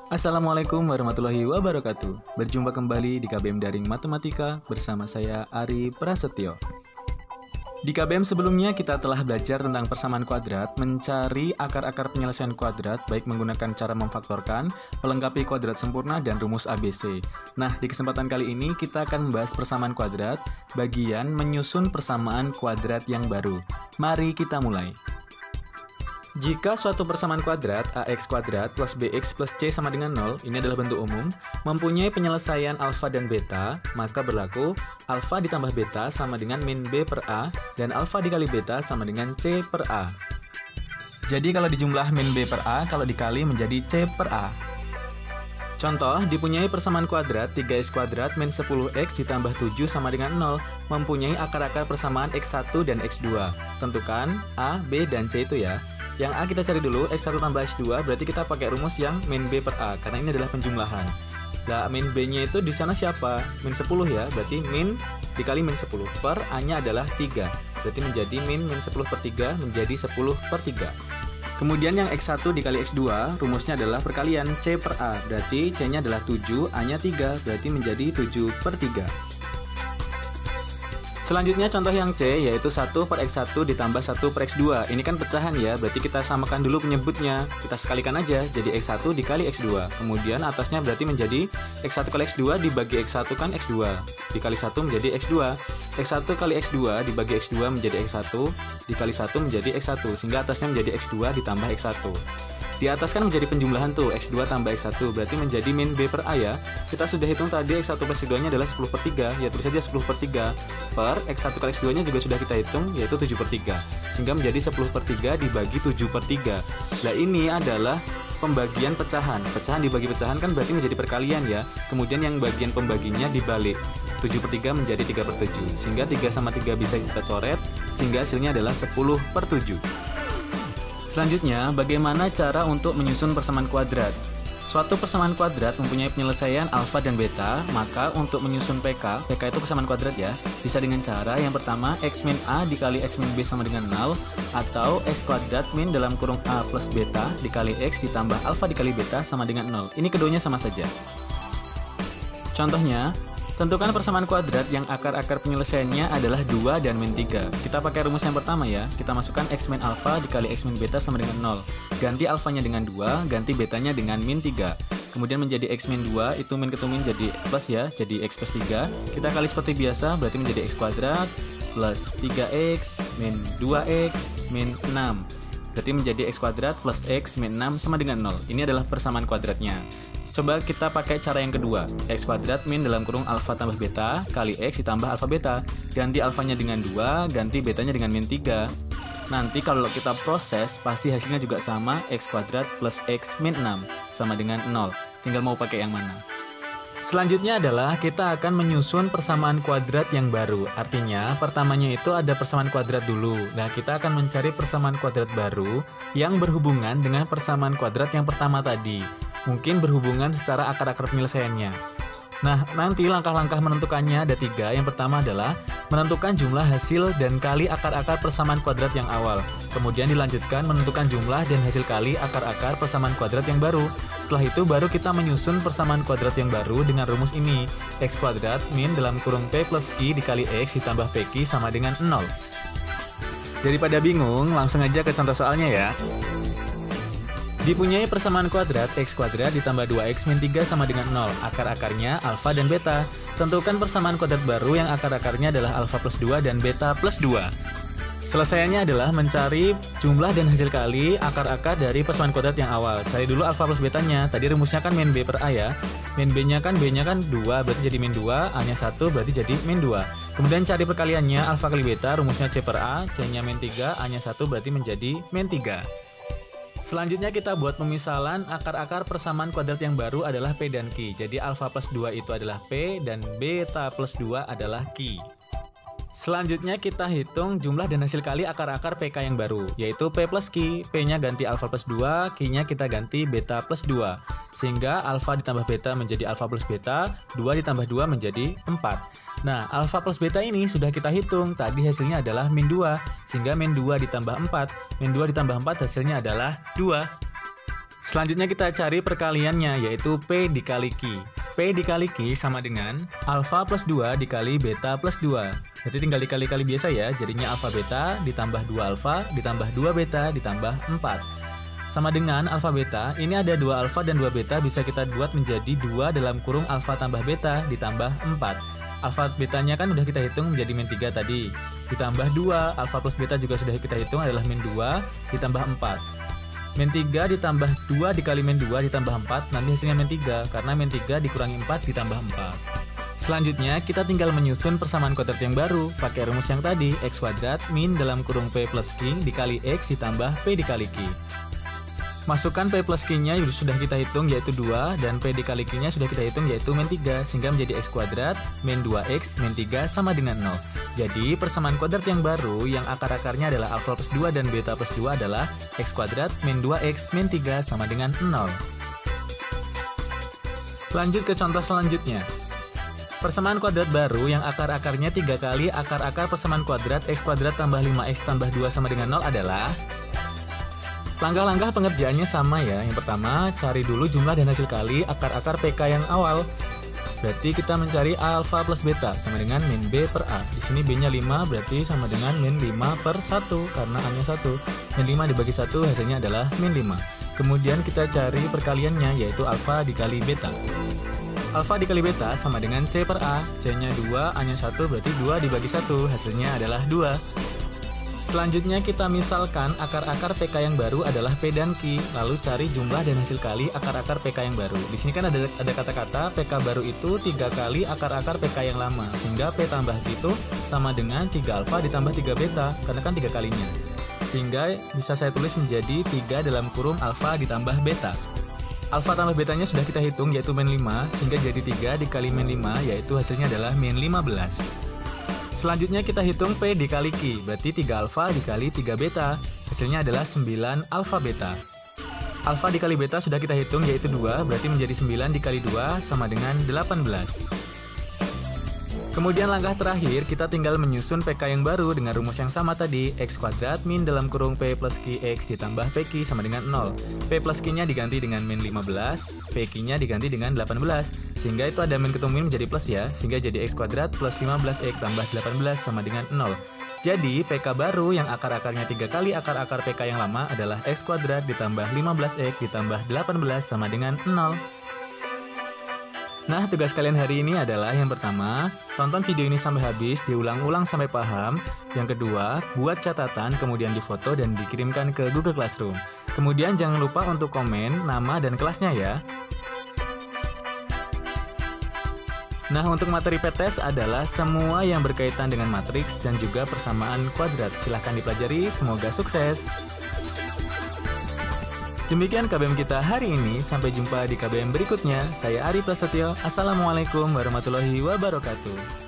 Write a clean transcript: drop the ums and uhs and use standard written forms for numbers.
Assalamualaikum warahmatullahi wabarakatuh. Berjumpa kembali di KBM Daring Matematika bersama saya Ari Prasetyo. Di KBM sebelumnya kita telah belajar tentang persamaan kuadrat, mencari akar-akar penyelesaian kuadrat baik menggunakan cara memfaktorkan, melengkapi kuadrat sempurna, dan rumus ABC. Nah, di kesempatan kali ini kita akan membahas persamaan kuadrat, bagian menyusun persamaan kuadrat yang baru. Mari kita mulai. Jika suatu persamaan kuadrat ax kuadrat plus bx plus c sama dengan 0, ini adalah bentuk umum, mempunyai penyelesaian alfa dan beta, maka berlaku alfa ditambah beta sama dengan min b per a, dan alfa dikali beta sama dengan c per a. Jadi kalau dijumlah min b per a, kalau dikali menjadi c per a. Contoh, dipunyai persamaan kuadrat 3x kuadrat min 10x ditambah 7 sama dengan 0, mempunyai akar-akar persamaan x1 dan x2. Tentukan a, b, dan c itu ya. Yang A kita cari dulu, x1 tambah x2, berarti kita pakai rumus yang min b per a, karena ini adalah penjumlahan. Nah, min b-nya itu di sana siapa? Min 10 ya, berarti min dikali min 10, per a-nya adalah 3. Berarti menjadi min 10 per 3 menjadi 10 per 3. Kemudian yang x1 dikali x2, rumusnya adalah perkalian c per a, berarti c-nya adalah 7, a-nya 3, berarti menjadi 7 per 3. Selanjutnya contoh yang C, yaitu 1 per x1 ditambah 1 per x2. Ini kan pecahan ya, berarti kita samakan dulu penyebutnya. Kita sekalikan aja, jadi x1 dikali x2. Kemudian atasnya berarti menjadi x1 kali x2 dibagi x1 kan x2. Dikali 1 menjadi x2. x1 kali x2 dibagi x2 menjadi x1. Dikali 1 menjadi x1. Sehingga atasnya menjadi x2 ditambah x1. Di atas kan menjadi penjumlahan tuh, x2 tambah x1, berarti menjadi min b per a ya. Kita sudah hitung tadi x1 plus x2 nya adalah 10 per 3, ya tulis saja 10 per 3. Per x1 kali x2 nya juga sudah kita hitung, yaitu 7 per 3. Sehingga menjadi 10 per 3 dibagi 7 per 3. Nah ini adalah pembagian pecahan. Pecahan dibagi pecahan kan berarti menjadi perkalian ya. Kemudian yang bagian pembaginya dibalik. 7 per 3 menjadi 3 per 7. Sehingga 3 sama 3 bisa kita coret, sehingga hasilnya adalah 10 per 7. Selanjutnya, bagaimana cara untuk menyusun persamaan kuadrat? Suatu persamaan kuadrat mempunyai penyelesaian alfa dan beta, maka untuk menyusun PK itu persamaan kuadrat ya, bisa dengan cara yang pertama x min a dikali x min b sama dengan 0, atau x kuadrat min dalam kurung a plus beta dikali x ditambah alfa dikali beta sama dengan 0. Ini keduanya sama saja. Contohnya, tentukan persamaan kuadrat yang akar-akar penyelesaiannya adalah 2 dan min 3. Kita pakai rumus yang pertama ya. Kita masukkan x min alfa dikali x min beta sama dengan 0. Ganti alfanya dengan 2, ganti betanya dengan min 3. Kemudian menjadi x min 2, itu min ketemu min jadi plus ya, jadi x plus 3. Kita kali seperti biasa, berarti menjadi x kuadrat plus 3x min 2x min 6. Berarti menjadi x kuadrat plus x min 6 sama dengan 0. Ini adalah persamaan kuadratnya. Coba kita pakai cara yang kedua, x kuadrat min dalam kurung alfa tambah beta kali x ditambah alfa beta. Ganti alfanya dengan 2, ganti betanya dengan min 3. Nanti kalau kita proses, pasti hasilnya juga sama, x kuadrat plus x min 6 sama dengan 0. Tinggal mau pakai yang mana. Selanjutnya adalah kita akan menyusun persamaan kuadrat yang baru. Artinya, pertamanya itu ada persamaan kuadrat dulu. Nah, kita akan mencari persamaan kuadrat baru yang berhubungan dengan persamaan kuadrat yang pertama tadi. Mungkin berhubungan secara akar-akar penyelesaiannya. Nah, nanti langkah-langkah menentukannya ada 3. Yang pertama adalah menentukan jumlah hasil dan kali akar-akar persamaan kuadrat yang awal. Kemudian dilanjutkan menentukan jumlah dan hasil kali akar-akar persamaan kuadrat yang baru. Setelah itu baru kita menyusun persamaan kuadrat yang baru dengan rumus ini. X kuadrat min dalam kurung P plus Q dikali X ditambah PQ sama dengan 0. Daripada bingung, langsung aja ke contoh soalnya ya. Dipunyai persamaan kuadrat x kuadrat ditambah 2x min 3 sama dengan 0. Akar-akarnya alfa dan beta. Tentukan persamaan kuadrat baru yang akar-akarnya adalah alfa plus 2 dan beta plus 2. Selesaiannya adalah mencari jumlah dan hasil kali akar-akar dari persamaan kuadrat yang awal. Cari dulu alfa plus betanya. Tadi rumusnya kan min b per a ya. Min b-nya kan 2, berarti jadi min 2, a-nya 1, berarti jadi min 2. Kemudian cari perkaliannya alfa kali beta, rumusnya c per a, c-nya min 3, a-nya 1, berarti menjadi min 3. Selanjutnya kita buat pemisalan akar-akar persamaan kuadrat yang baru adalah P dan Q. Jadi alfa plus 2 itu adalah P dan beta plus 2 adalah Q. Selanjutnya kita hitung jumlah dan hasil kali akar-akar PK yang baru, yaitu P plus Q. P-nya ganti alfa plus 2, Q-nya kita ganti beta plus 2. Sehingga alfa ditambah beta menjadi alfa plus beta, 2 ditambah 2 menjadi 4. Nah, alfa plus beta ini sudah kita hitung. Tadi hasilnya adalah min 2, sehingga min 2 ditambah 4. Min 2 ditambah 4 hasilnya adalah 2. Selanjutnya kita cari perkaliannya, yaitu P dikali Q. P dikali Q sama dengan alfa plus 2 dikali beta plus 2. Jadi tinggal dikali-kali biasa ya, jadinya alfa beta ditambah 2 alfa ditambah 2 beta ditambah 4. Sama dengan alfa beta, ini ada 2 alfa dan 2 beta bisa kita buat menjadi 2 dalam kurung alfa tambah beta ditambah 4. Alfa betanya kan udah kita hitung menjadi min 3 tadi. Ditambah 2, alfa plus beta juga sudah kita hitung adalah min 2 ditambah 4. Min 3 ditambah 2 dikali min 2 ditambah 4, nanti hasilnya min 3, karena min 3 dikurangi 4 ditambah 4. Selanjutnya, kita tinggal menyusun persamaan kuadrat yang baru, pakai rumus yang tadi, x kuadrat min dalam kurung P plus Q dikali x ditambah P dikali Q. Masukkan P plus Q-nya sudah kita hitung yaitu 2, dan P dikali Q-nya sudah kita hitung yaitu min 3, sehingga menjadi x kuadrat min 2x min 3 sama dengan 0. Jadi persamaan kuadrat yang baru yang akar-akarnya adalah alfa plus 2 dan beta plus 2 adalah x kuadrat min 2x min 3 sama dengan 0. Lanjut ke contoh selanjutnya. Persamaan kuadrat baru yang akar-akarnya 3 kali akar-akar persamaan kuadrat x kuadrat tambah 5x tambah 2 sama dengan 0 adalah... Langkah-langkah pengerjaannya sama ya. Yang pertama, cari dulu jumlah dan hasil kali akar-akar PK yang awal. Berarti kita mencari alfa plus beta sama dengan min B per A. Di sini B-nya 5 berarti sama dengan min 5 per 1 karena A-nya 1. Min 5 dibagi 1 hasilnya adalah min 5. Kemudian kita cari perkaliannya yaitu alfa dikali beta. Alfa dikali beta sama dengan C per A. C-nya 2, A-nya 1 berarti 2 dibagi 1 hasilnya adalah 2. Selanjutnya kita misalkan akar-akar PK yang baru adalah P dan Q, lalu cari jumlah dan hasil kali akar-akar PK yang baru. Di sini kan ada kata-kata PK baru itu 3 kali akar-akar PK yang lama, sehingga P tambah Q itu sama dengan 3 alfa ditambah 3 beta, karena kan 3 kalinya. Sehingga bisa saya tulis menjadi 3 dalam kurung alfa ditambah beta. Alfa tambah betanya sudah kita hitung yaitu min 5, sehingga jadi 3 dikali min 5, yaitu hasilnya adalah min 15. Selanjutnya kita hitung P dikali Q, berarti 3 alfa dikali 3 beta, hasilnya adalah 9 alfa beta. Alfa dikali beta sudah kita hitung yaitu 2, berarti menjadi 9 dikali 2 sama dengan 18. Kemudian langkah terakhir, kita tinggal menyusun PK yang baru dengan rumus yang sama tadi, x kuadrat min dalam kurung P plus Qx ditambah PQ sama dengan 0. P plus Q-nya diganti dengan min 15, PQ-nya diganti dengan 18, sehingga itu ada min ketemu min menjadi plus ya, sehingga jadi x kuadrat plus 15x tambah 18 sama dengan 0. Jadi, PK baru yang akar-akarnya 3 kali akar-akar PK yang lama adalah x kuadrat ditambah 15x ditambah 18 sama dengan 0. Nah, tugas kalian hari ini adalah yang pertama, tonton video ini sampai habis, diulang-ulang sampai paham. Yang kedua, buat catatan, kemudian difoto dan dikirimkan ke Google Classroom. Kemudian jangan lupa untuk komen nama dan kelasnya ya. Nah, untuk materi PTS adalah semua yang berkaitan dengan matriks dan juga persamaan kuadrat. Silahkan dipelajari, semoga sukses! Demikian KBM kita hari ini, sampai jumpa di KBM berikutnya. Saya Ari Prasetyo, Assalamualaikum warahmatullahi wabarakatuh.